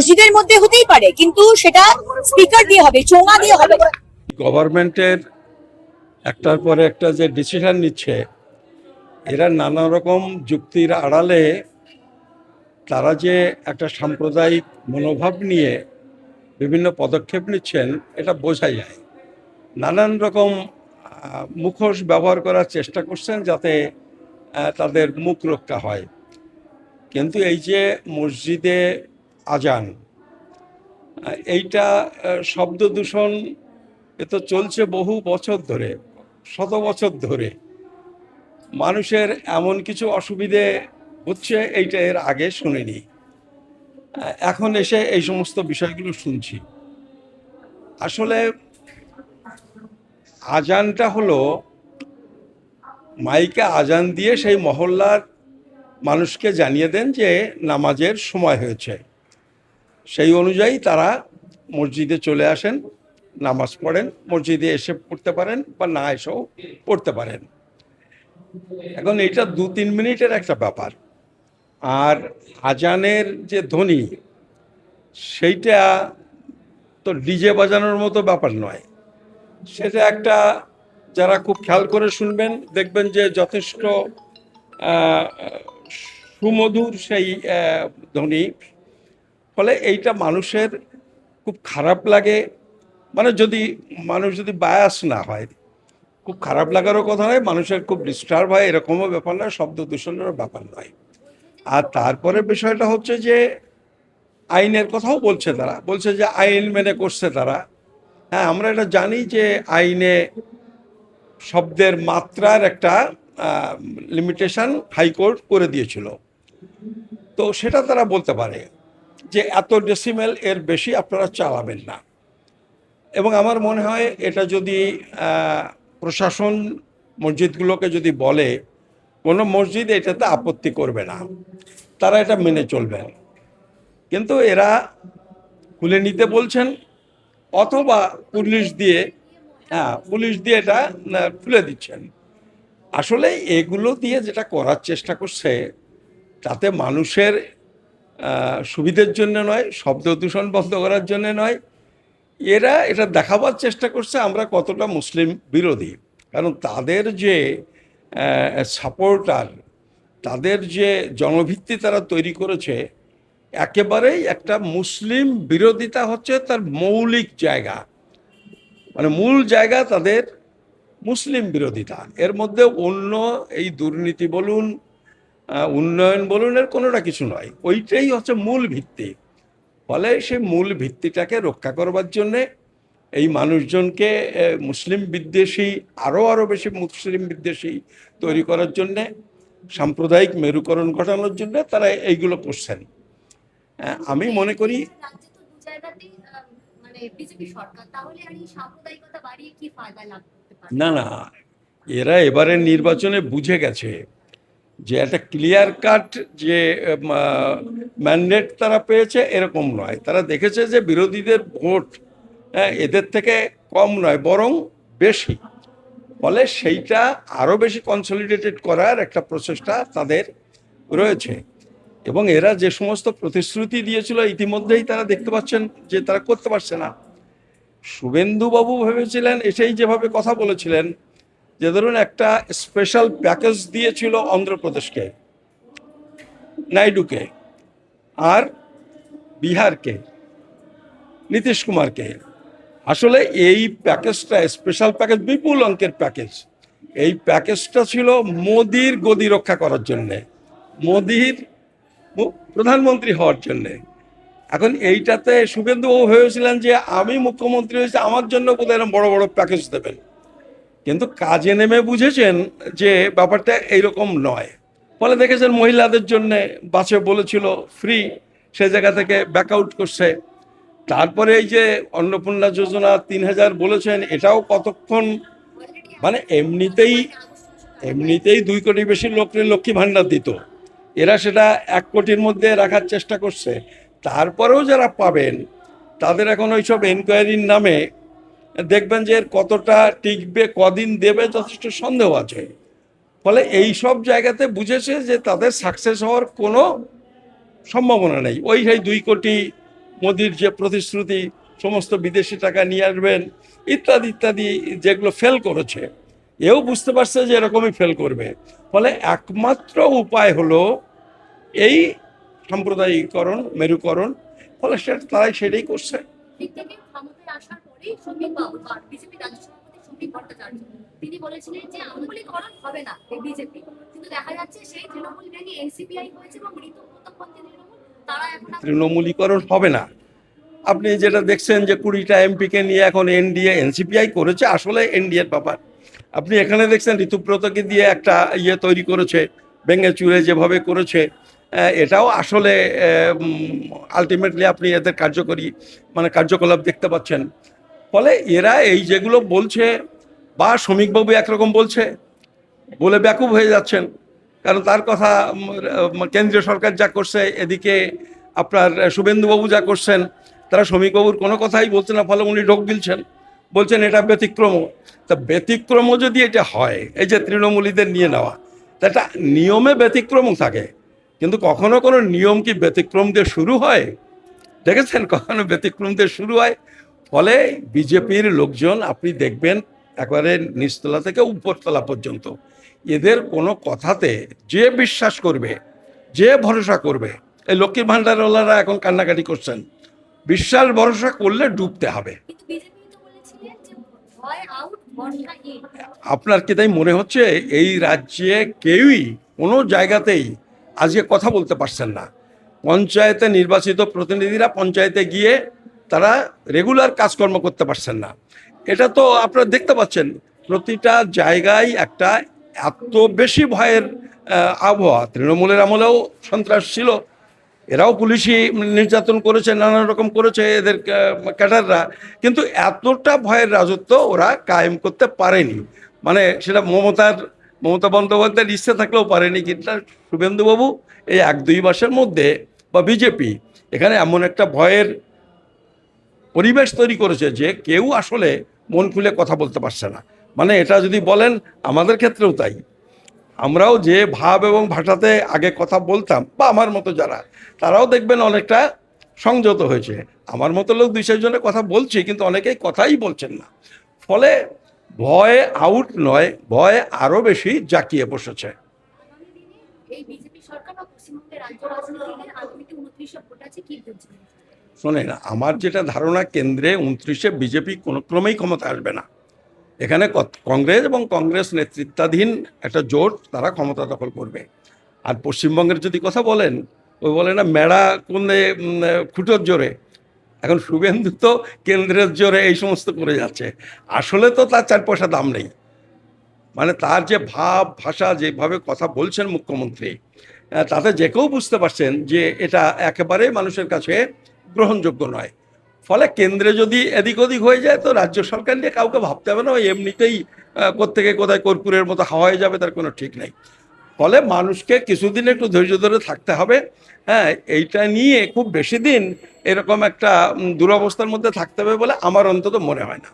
মসজিদের মধ্যে হতেই পারে, কিন্তু সেটা স্পিকার দিয়ে হবে, চোঙা দিয়ে হবে না। গভর্নমেন্টের একটার পরে একটা যে ডিসিশন নিচ্ছে, এরা নানা রকম যুক্তির আড়ালে তারা যে একটা সাম্প্রদায়িক মনোভাব নিয়ে বিভিন্ন পদক্ষেপ নিচ্ছেন, এটা বোঝা যায়। নানান রকম মুখোশ ব্যবহার করার চেষ্টা করছেন যাতে তাদের মুখ রক্ষা হয়। কিন্তু এই যে মসজিদে আজান, এইটা শব্দ দূষণ এ তো চলছে বহু বছর ধরে, শত বছর ধরে। মানুষের এমন কিছু অসুবিধে হচ্ছে এইটা এর আগে শুনিনি, এখন এসে এই সমস্ত বিষয়গুলো শুনছি। আসলে আজানটা হলো মাইকে আজান দিয়ে সেই মহল্লার মানুষকে জানিয়ে দেন যে নামাজের সময় হয়েছে। সেই অনুযায়ী তারা মসজিদে চলে আসেন, নামাজ পড়েন, মসজিদে এসে পড়তে পারেন বা না এসেও পড়তে পারেন। এখন এইটা 2-3 মিনিটের একটা ব্যাপার। আর আজানের যে ধ্বনি, সেইটা তো ডিজে বাজানোর মতো ব্যাপার নয়। সেটা একটা, যারা খুব খেয়াল করে শুনবেন দেখবেন যে যথেষ্ট সুমধুর সেই ধ্বনি। ফলে এইটা মানুষের খুব খারাপ লাগে, মানে যদি মানুষ যদি বায়াস না হয়, খুব খারাপ লাগারও কথা নয়, মানুষের খুব ডিস্টার্ব হয় এরকমও ব্যাপার নয়, শব্দ দূষণেরও ব্যাপার নয়। আর তারপরে বিষয়টা হচ্ছে যে আইনের কথাও বলছে, তারা বলছে যে আইন মেনে করছে তারা। হ্যাঁ, আমরা এটা জানি যে আইনে শব্দের মাত্রার একটা লিমিটেশন হাইকোর্ট করে দিয়েছিল, তো সেটা তারা বলতে পারে যে এত ডেসিমেল এর বেশি আপনারা চালাবেন না। এবং আমার মনে হয় এটা যদি প্রশাসন মসজিদগুলোকে যদি বলে, কোনো মসজিদ এটাতে আপত্তি করবে না, তারা এটা মেনে চলবেন। কিন্তু এরা খুলে নিতে বলছেন, অথবা পুলিশ দিয়ে এটা খুলে দিচ্ছেন। আসলে এগুলো দিয়ে যেটা করার চেষ্টা করছে, তাতে মানুষের সুবিধার জন্য নয়, শব্দ দূষণ বন্ধ করার জন্য নয়, এরা এটা দেখাবার চেষ্টা করছে আমরা কতটা মুসলিম বিরোধী। কারণ তাদের যে সাপোর্টার, তাদের যে জনভিত্তি তারা তৈরি করেছে, একেবারেই একটা মুসলিম বিরোধিতা হচ্ছে তার মৌলিক জায়গা, মানে মূল জায়গা তাদের মুসলিম বিরোধিতা। এর মধ্যে অন্য এই দুর্নীতি বলুন, উন্নয়ন বলুন, এর কোনোটা কিছু নয়, ওইটাই হচ্ছে মূল ভিত্তি। ফলে সেই মূল ভিত্তিটাকে রক্ষা করবার জন্যে এই মানুষজনকে মুসলিম বিদ্বেষী, আরও বেশি মুসলিম বিদ্বেষী তৈরি করার জন্যে, সাম্প্রদায়িক মেরুকরণ ঘটানোর জন্য তারা এইগুলো করছেন। আমি মনে করি না না, এরা এবারে নির্বাচনে বুঝে গেছে যে একটা ক্লিয়ার কাট যে ম্যান্ডেট তারা পেয়েছে এরকম নয়। তারা দেখেছে যে বিরোধীদের ভোট এদের থেকে কম নয়, বরং বেশি। ফলে সেইটা আরও বেশি কনসলিডেটেড করার একটা প্রচেষ্টা তাদের রয়েছে। এবং এরা যে সমস্ত প্রতিশ্রুতি দিয়েছিল ইতিমধ্যেই তারা দেখতে পাচ্ছেন যে তারা করতে পারছে না। শুভেন্দুবাবু ভেবেছিলেন, এসেই যেভাবে কথা বলেছিলেন, যে ধরুন একটা স্পেশাল প্যাকেজ দিয়েছিল অন্ধ্রপ্রদেশকে, নাইডুকে, আর বিহারকে, নীতিশ কুমারকে। আসলে এই প্যাকেজটা স্পেশাল প্যাকেজ, বিপুল অঙ্কের প্যাকেজ, এই প্যাকেজটা ছিল মোদির গদি রক্ষা করার জন্যে, মোদির প্রধানমন্ত্রী হওয়ার জন্যে। এখন এইটাতে শুভেন্দুবাবু ভেবেছিলেন যে আমি মুখ্যমন্ত্রী হয়েছে, আমার জন্য বোধহয় এরকম বড় বড় প্যাকেজ দেবেন। কিন্তু কাজে নেমে বুঝেছেন যে ব্যাপারটা এইরকম নয়। ফলে দেখেছেন মহিলাদের জন্য বাসে বলেছিল ফ্রি, সে জায়গা থেকে ব্যাকআউট করছে। তারপরে এই যে অন্নপূর্ণা যোজনা 3000 বলেছেন, এটাও কতক্ষণ, মানে এমনিতেই 2 কোটি বেশি লোককে লক্ষ্মী ভাণ্ডার দিত, এরা সেটা 1 কোটির মধ্যে রাখার চেষ্টা করছে। তারপরেও যারা পাবেন তাদের এখন ওইসব এনকোয়ারির নামে দেখবেন যে এর কতটা টিকবে, কদিন দেবে, যথেষ্ট সন্দেহ আছে। ফলে এই সব জায়গাতে বুঝেছে যে তাদের সাকসেস হওয়ার কোনো সম্ভাবনা নেই। ওই সেই 2 কোটি মোদির যে প্রতিশ্রুতি সমস্ত বিদেশি টাকা নিয়ে আসবেন ইত্যাদি ইত্যাদি যেগুলো ফেল করেছে, এও বুঝতে পারছে যে এরকমই ফেল করবে। ফলে একমাত্র উপায় হলো এই সাম্প্রদায়িকরণ, মেরুকরণ। ফলে তারাই সেটাই করছে। দিক থেকে ক্ষমতায় আসার পরেই শ্রমিক বাবু বা বিজেপি রাজ্য সভাপতি শ্রমিক ভট্টাচার্য তিনি বলেছিলেন যে আন্দোলনীকরণ হবে না এই বিজেপি, কিন্তু দেখা যাচ্ছে সেই তৃণমূল ভেঙে এনসিপিআই হয়েছে এবং ঋতুপন্থী তৃণমূল তারা এখন তৃণমূলীকরণ হবে না। আপনি যেটা দেখছেন যে 20টা এমপিকে নিয়ে এখন এনডিএ এনসিপিআই করেছে, আসলে এনডিএর ব্যাপার। আপনি এখানে দেখছেন ঋতুব্রতকে দিয়ে একটা ইয়ে তৈরি করেছে, ভেঙে চুরে যেভাবে করেছে, এটাও আসলে আলটিমেটলি আপনি এদের কার্যকলাপ দেখতে পাচ্ছেন। ফলে এরা এই যেগুলো বলছে, বা শ্রমিকবাবু একরকম বলছে বলে ব্যাকুব হয়ে যাচ্ছেন, কারণ তার কথা কেন্দ্রীয় সরকার যা করছে, এদিকে আপনার শুভেন্দুবাবু যা করছেন, তারা শ্রমিকবাবুর কোনো কথাই বলছে না। ফলে উনি ঢোক গিলছেন, বলছেন এটা ব্যতিক্রম। তা ব্যতিক্রম যদি এটা হয়, এই যে তৃণমূলীদের নিয়ে নেওয়া, তা এটা নিয়মে ব্যতিক্রম থাকে, কিন্তু কখনো কোনো নিয়ম কি ব্যতিক্রম দিয়ে শুরু হয়? দেখেছেন কখনো ব্যতিক্রম দিয়ে শুরু হয়? ফলে বিজেপির লোকজন আপনি দেখবেন একেবারে নিচতলা থেকে উপরতলা পর্যন্ত, এদের কোনো কথাতে যে বিশ্বাস করবে, যে ভরসা করবে, এই লক্ষ্মীর ভাণ্ডারওয়ালারা এখন কান্নাকাটি করছেন, বিশ্বাস ভরসা করলে ডুবতে হবে। কিন্তু বিজেপি তো বলেছিলেন যে ভয় আউট ভরসা ইন। আপনার কি তাই মনে হচ্ছে এই রাজ্যে কেউই কোনো জায়গাতেই আজকে কথা বলতে পারছেন না? পঞ্চায়েতে নির্বাচিত প্রতিনিধিরা পঞ্চায়েতে গিয়ে তারা রেগুলার কাজকর্ম করতে পারছেন না। এটা তো আপনারা দেখতে পাচ্ছেন, প্রতিটা জায়গায় একটা এত বেশি ভয়ের আবহাওয়া। তৃণমূলের আমলেও সন্ত্রাস ছিল, এরাও পুলিশি নির্যাতন করেছে, নানা রকম করেছে এদের ক্যাডাররা, কিন্তু এতটা ভয়ের রাজত্ব ওরা কায়েম করতে পারেনি। মানে সেটা মমতা বন্দ্যোপাধ্যায়ের ইচ্ছে থাকলেও পারেনি, কিন্তু শুভেন্দুবাবু এই 1-2 মাসের মধ্যে বা বিজেপি এখানে এমন একটা ভয়ের পরিবেশ তৈরি করেছে যে কেউ আসলে মন খুলে কথা বলতে পারছে না। মানে এটা যদি বলেন, আমাদের ক্ষেত্রেও তাই। আমরাও যে ভাব এবং ভাষাতে আগে কথা বলতাম, বা আমার মতো যারা, তারাও দেখবেন অনেকটা সংযত হয়েছে। আমার মতো লোক 2-4 জনের কথা বলছি, কিন্তু অনেকেই কথাই বলছেন না। ফলে ভয় আউট নয়, ভয় আরও বেশি জাঁকিয়ে বসেছে। আগামী দিনে এই বিজেপি সরকার বা পশ্চিমবঙ্গের রাজ্য রাজনীতিতে আগামীতে 29 ভোট আছে, কি বলছেন? শোনেন, আমার যেটা ধারণা, কেন্দ্রে 29-এ বিজেপি কোনো ক্রমেই ক্ষমতা আসবে না। এখানে কংগ্রেস এবং কংগ্রেস নেতৃত্বাধীন একটা জোট, তারা ক্ষমতা দখল করবে। আর পশ্চিমবঙ্গের যদি কথা বলেন, ওই বলে না মেড়া কোনে খুঁটোর জোরে, এখন শুভেন্দু তো কেন্দ্রের জোরে এই সমস্ত করে যাচ্ছে। আসলে তো তার 4 পয়সা দাম নেই। মানে তার যে ভাব ভাষা, যেভাবে কথা বলছেন মুখ্যমন্ত্রী, তাতে যে কেউ বুঝতে পারছেন যে এটা একেবারে মানুষের কাছে গ্রহণযোগ্য নয়। ফলে কেন্দ্রে যদি এদিক ওদিক হয়ে যায়, তো রাজ্য সরকার নিয়ে কাউকে ভাবতে হবে না, ওই এমনিতেই কোত্থেকে কোথায় কর্পূরের মতো হাওয়া হয়ে যাবে, তার কোনো ঠিক নেই। ফলে মানুষকে কিছুদিন একটু ধৈর্য ধরে থাকতে হবে। হ্যাঁ, এইটা নিয়ে খুব বেশি দিন এরকম একটা দুরবস্থার মধ্যে থাকতে হবে বলে আমার অন্তত মনে হয় না।